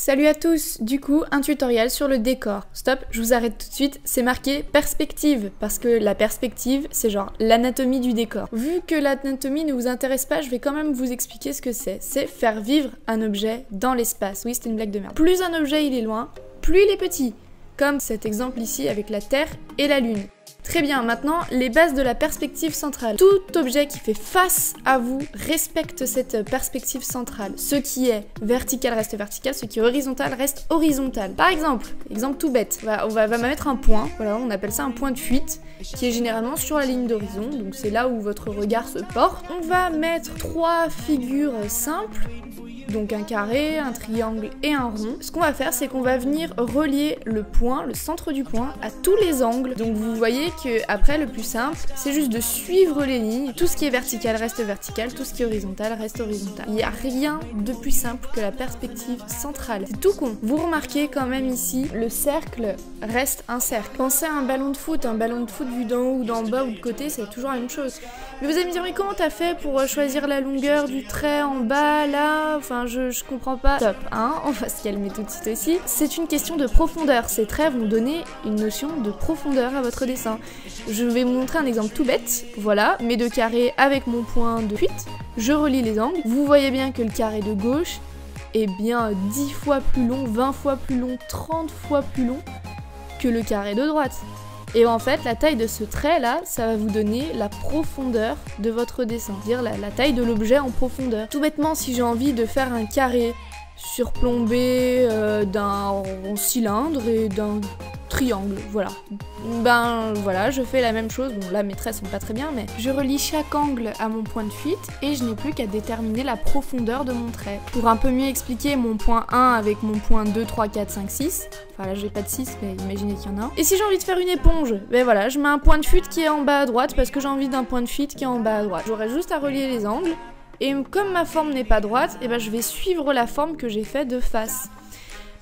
Salut à tous, du coup un tutoriel sur le décor. Stop, je vous arrête tout de suite, c'est marqué perspective, parce que la perspective c'est genre l'anatomie du décor. Vu que l'anatomie ne vous intéresse pas, je vais quand même vous expliquer ce que c'est. C'est faire vivre un objet dans l'espace. Oui, c'était une blague de merde. Plus un objet il est loin, plus il est petit. Comme cet exemple ici avec la Terre et la Lune. Très bien, maintenant, les bases de la perspective centrale. Tout objet qui fait face à vous respecte cette perspective centrale. Ce qui est vertical reste vertical, ce qui est horizontal reste horizontal. Par exemple tout bête, on va mettre un point, voilà, on appelle ça un point de fuite, qui est généralement sur la ligne d'horizon, donc c'est là où votre regard se porte. On va mettre 3 figures simples, donc un carré, un triangle et un rond. Ce qu'on va faire, c'est qu'on va venir relier le point, le centre du point, à tous les angles. Donc vous voyez que après le plus simple, c'est juste de suivre les lignes. Tout ce qui est vertical reste vertical, tout ce qui est horizontal reste horizontal. Il n'y a rien de plus simple que la perspective centrale. C'est tout con. Vous remarquez quand même ici, le cercle reste un cercle. Pensez à un ballon de foot vu d'en haut ou d'en bas ou de côté, c'est toujours la même chose. Mais vous allez me dire, mais comment t'as fait pour choisir la longueur du trait en bas, là? Enfin, je comprends pas. Top, hein, on va se calmer tout de suite aussi. C'est une question de profondeur. Ces traits vont donner une notion de profondeur à votre dessin. Je vais vous montrer un exemple tout bête. Voilà, mes deux carrés avec mon point de fuite. Je relie les angles. Vous voyez bien que le carré de gauche est bien 10 fois plus long, 20 fois plus long, 30 fois plus long que le carré de droite. Et en fait, la taille de ce trait là, ça va vous donner la profondeur de votre dessin, c'est-à-dire la taille de l'objet en profondeur. Tout bêtement, si j'ai envie de faire un carré surplombé d'un cylindre et d'un triangle, voilà. Ben voilà, je fais la même chose. Bon là mes traits sont pas très bien, mais je relie chaque angle à mon point de fuite et je n'ai plus qu'à déterminer la profondeur de mon trait. Pour un peu mieux expliquer mon point 1 avec mon point 2, 3, 4, 5, 6, enfin là j'ai pas de 6 mais imaginez qu'il y en a un. Et si j'ai envie de faire une éponge, ben voilà, je mets un point de fuite qui est en bas à droite parce que j'ai envie d'un point de fuite qui est en bas à droite. J'aurais juste à relier les angles et comme ma forme n'est pas droite, et ben je vais suivre la forme que j'ai fait de face.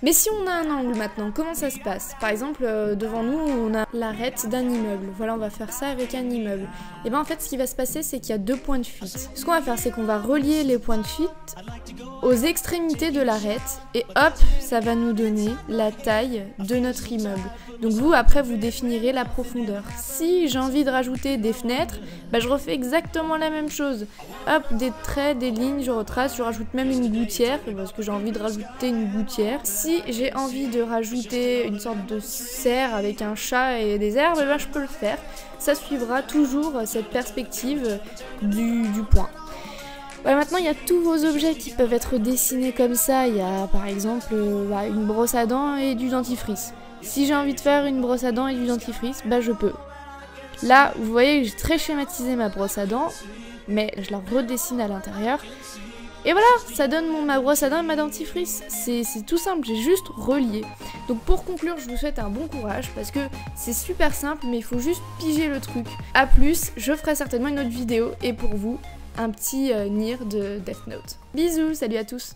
Mais si on a un angle maintenant, comment ça se passe? Par exemple, devant nous, on a l'arête d'un immeuble. Voilà, on va faire ça avec un immeuble. Et bien en fait, ce qui va se passer, c'est qu'il y a 2 points de fuite. Ce qu'on va faire, c'est qu'on va relier les points de fuite aux extrémités de l'arête. Et hop, ça va nous donner la taille de notre immeuble. Donc vous, après, vous définirez la profondeur. Si j'ai envie de rajouter des fenêtres, bah, je refais exactement la même chose. Hop, des traits, des lignes, je retrace, je rajoute même une gouttière, parce que j'ai envie de rajouter une gouttière. Si j'ai envie de rajouter une sorte de serre avec un chat et des herbes, bah, je peux le faire. Ça suivra toujours cette perspective du point. Ouais, maintenant, il y a tous vos objets qui peuvent être dessinés comme ça. Il y a par exemple une brosse à dents et du dentifrice. Si j'ai envie de faire une brosse à dents et du dentifrice, bah je peux. Là, vous voyez que j'ai très schématisé ma brosse à dents, mais je la redessine à l'intérieur. Et voilà, ça donne ma brosse à dents et ma dentifrice. C'est tout simple, j'ai juste relié. Donc pour conclure, je vous souhaite un bon courage parce que c'est super simple, mais il faut juste piger le truc. A plus, je ferai certainement une autre vidéo et pour vous, un petit Nier de Death Note. Bisous, salut à tous!